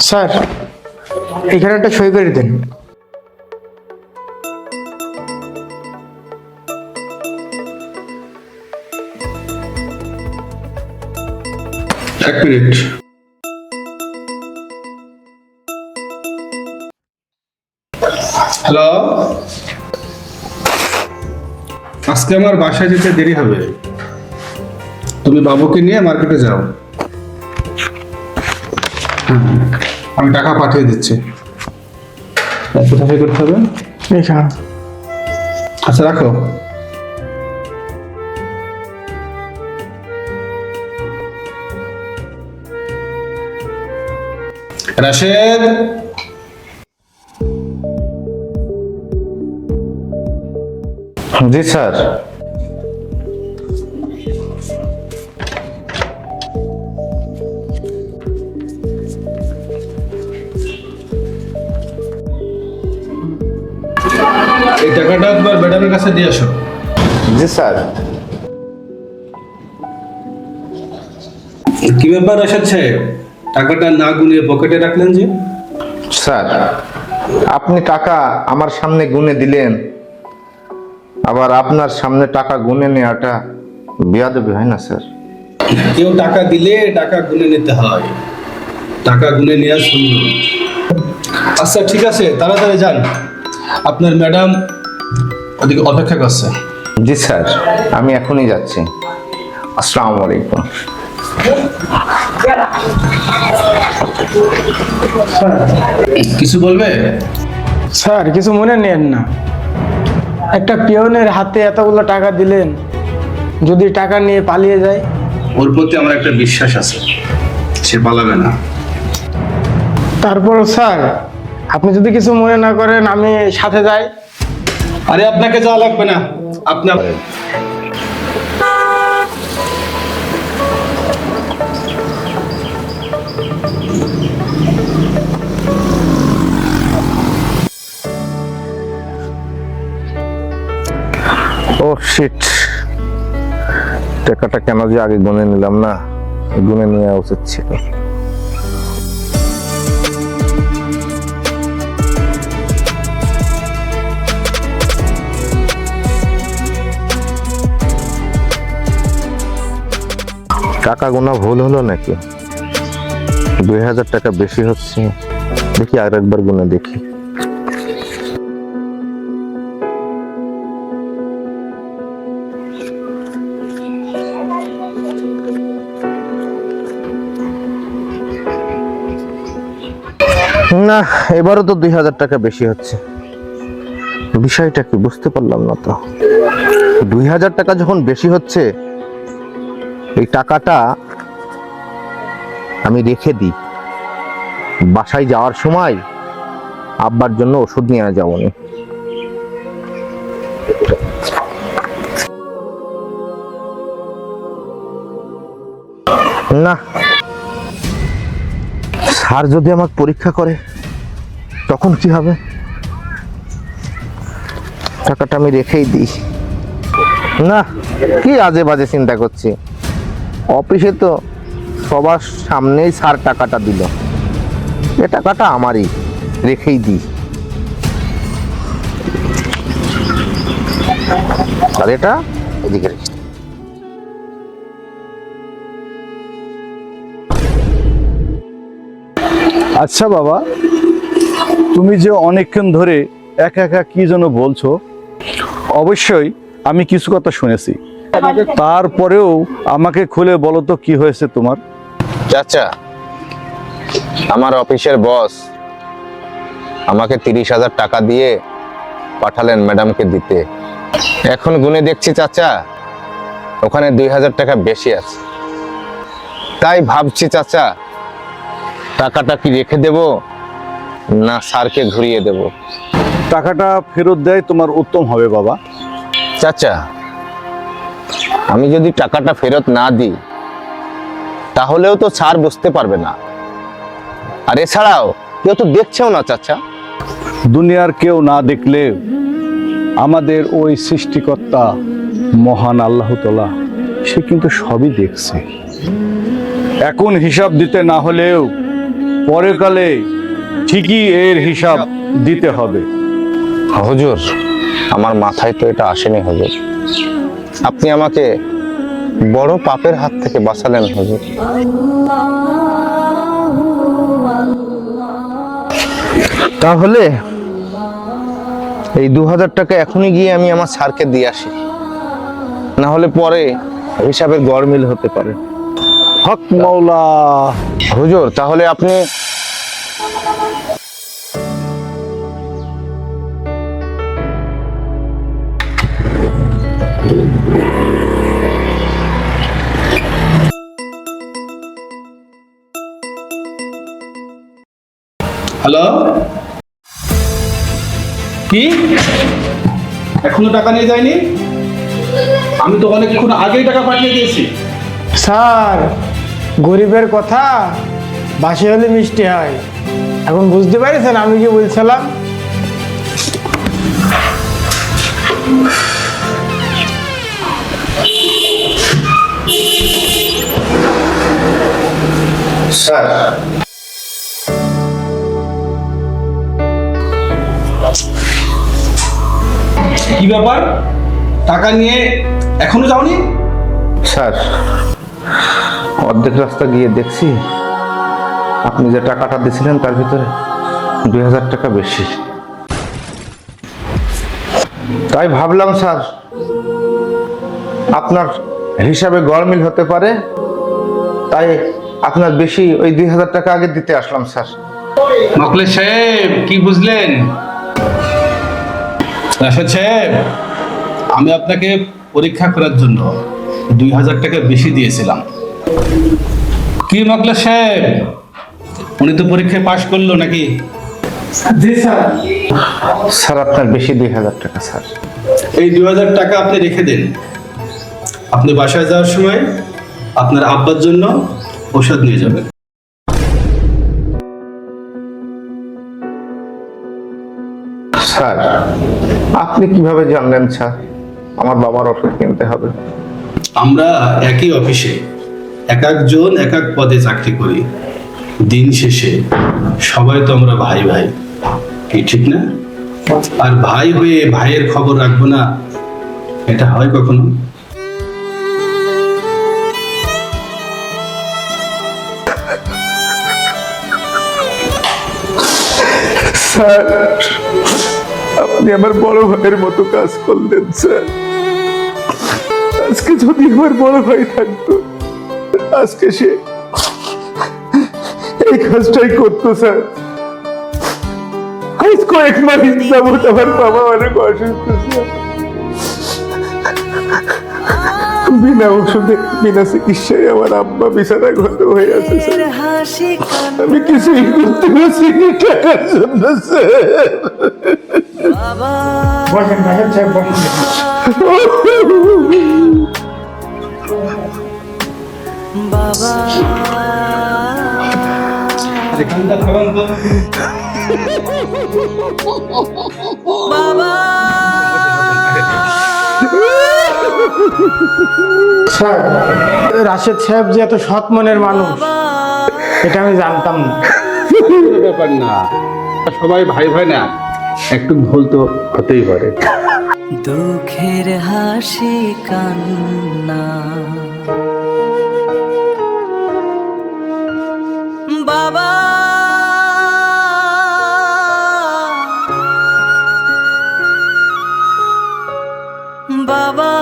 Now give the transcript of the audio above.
Sir, এখানে একটা সই করে দেন। এক মিনিট। হ্যালো, আজকে আমার বাসায় যেতে দেরি হবে। তুমি বাবুকে নিয়ে মার্কেটে যাও। আমি টাকা পাঠিয়ে দিচ্ছি। কোথায় করতে হবে? এখানে। আচ্ছা, রাখো। রাশেদ, জি স্যার। এই টাকাটা একবার ম্যাডামের কাছে দিয়ে আসো। জি স্যার। কি ব্যাপার রাশেদ সাহেব, টাকাটা না গুনিয়ে পকেটে রাখলেন যে? স্যার, আপনি টাকা আমার সামনে গুনে দিলেন, আবার আপনার সামনে টাকা গুনে নেওয়াটা বেয়াদবি হয় না স্যার? কেউ টাকা দিলে টাকা গুনে নিতে হয়, টাকা গুনে নেওয়া সুন্দর। আচ্ছা ঠিক আছে, তাড়াতাড়ি যান, আপনার ম্যাডাম ওদিকে অপেক্ষা করছে। জি স্যার, আমি এখনই যাচ্ছি। আসসালামু আলাইকুম। কিছু বলবে? স্যার, কিছু মনে নেন না। একটা পিয়নের হাতে এতগুলো টাকা দিলেন, যদি টাকা নিয়ে পালিয়ে যায়? ওর প্রতি আমার একটা বিশ্বাস আছে, সে পালাবে না। তারপর স্যার, আপনি যদি কিছু মনে না করেন, আমি সাথে যাই। আরে আপনাকে যাওয়া লাগবে না, আপনি ও শিট, টাকাটা কেন যে আগে গুনে নিলাম না, গুনে নেওয়া উচিত ছিল। টাকা গোনা ভুল হলো নাকি? 2000 টাকা বেশি হচ্ছে, দেখি আর একবার গুনে দেখি। না, এবারও তো 2000 টাকা বেশি হচ্ছে। বিষয়টা কি বুঝতে পারলাম না তো। 2000 টাকা যখন বেশি হচ্ছে, এই টাকাটা আমি রেখে দিই, বাসায় যাওয়ার সময় আব্বার জন্য ওষুধ নিয়ে যাবো না। স্যার যদি আমাকে পরীক্ষা করে তখন কি হবে? টাকাটা আমি রেখেই দিই। না, কি আজে বাজে চিন্তা করছি। অফিসে তো সবার সামনেই স্যার টাকাটা দিল, এ টাকাটা আমারই, রেখেই দিই। আর এটা এদিকে রেখে। আচ্ছা বাবা, তুমি যে অনেকক্ষণ ধরে একা একা কি যেন বলছো, অবশ্যই আমি কিছু কথা শুনেছি, তারপরেও আমাকে খুলে বলো তো কি হয়েছে তোমার? চাচা, আমার অফিসের বস আমাকে 30,000 টাকা দিয়ে পাঠালেন ম্যাডামকে দিতে। এখন গুনে দেখছি চাচা, ওখানে 2000 টাকা বেশি আছে। তাই ভাবছি চাচা, টাকাটা কি রেখে দেব না স্যারকে ঘুরিয়ে দেব? টাকাটা ফেরত দেয় তোমার উত্তম হবে বাবা। চাচা, আমি যদি টাকাটা ফেরত না দিই তাহলেও তো স্যার বুঝতে পারবে না, আর এছাড়াও কেউ তো দেখছেও না চাচা। দুনিয়ার কেউ না দেখলে আমাদের ওই সৃষ্টিকর্তা মহান আল্লাহ তাআলা সে কিন্তু সবই দেখছে। এখন হিসাব দিতে না হলেও পরকালে ঠিকই এর হিসাব দিতে হবে। হুজুর, আমার মাথায় তো এটা আসেনি হুজুর। আপনি আমাকে বড় পাপের হাত থেকে বাঁচালেন হুজুর। তাহলে এই 2000 টাকা এখনই গিয়ে আমি আমার স্যারকে দিয়ে আসি, না হলে পরে হিসাবের গড়মিল হতে পারে। হক মাওলা। হুজুর, তাহলে আপনি হ্যালো, কি এখনো টাকা নিয়ে যায়নি? আমি তো অনেকক্ষণ আগেই টাকা পাঠিয়ে দিয়েছি। স্যার, গরিবের কথা বাসি হলে মিষ্টি হয়। এখন বুঝতে পারছেন আমি কি বলছিলাম? স্যার, কি ব্যাপার, টাকা নিয়ে এখনো যাওনি? স্যার, অর্ধেক রাস্তা গিয়ে দেখছি আপনি যে টাকাটা দিয়েছিলেন তার ভিতরে 2000 টাকা বেশি। তাই ভাবলাম স্যার আপনার হিসাবে গড়মিল হতে পারে, তাই আপনার বেশি ওই 2000 টাকা আগে দিতে আসলাম স্যার। মকলেশ সাহেব, কি বুঝলেন? রাশেদ সাহেব, আমি আপনাকে পরীক্ষা করার জন্য 2000 টাকা বেশি দিয়েছিলাম। কি মকলেশ সাহেব, উনি তো পরীক্ষায় পাশ করলো নাকি? জি স্যার। স্যার আপনার বেশি 2000 টাকা স্যার। এই 2000 টাকা আপনি রেখে দেন। আপনি বাসায় যাওয়ার সময় আপনার আব্বার জন্য ওষুধ নিয়ে যাবেন। স্যার, আপনি কিভাবে জানলেন স্যার আমার বাবার ওষুধ কিনতে হবে? আমরা একই অফিসে এক একজন এক এক পদে চাকরি করি। দিন শেষে সবাই তো আমরা ভাই ভাই, কি ঠিক না? আর ভাই হয়ে ভাইয়ের খবর রাখবো না, এটা হয় কখনো? স্যার, আপনি আমার বড় ভাইয়ের মতো কাজ করলেন স্যার। আজকে যদি আমার বড় ভাই থাকতো, আজকে সে এই কাজটাই করতো স্যার। আজ কয়েক মাস যাবত আমার বাবা অনেক অসুস্থ স্যার। বিনা ওষুধে বিনা চিকিৎসায় আমার আব্বা বিছানাগত হয়ে আছে স্যার। আমি কিছুই করতে পারছি না টাকার জন্য স্যার। বসেন রাশেদ সাহেব, বসেন। আরে কান্দা থামান তো। স্যার, রাশেদ সাহেব যে এত সৎ মনের মানুষ এটা আমি জানতাম না। কোনো ব্যাপার না, সবাই ভাই ভাই না, একটু ভুল তো হতেই পারে। দুঃখের হাসি কান্না বাবা বাবা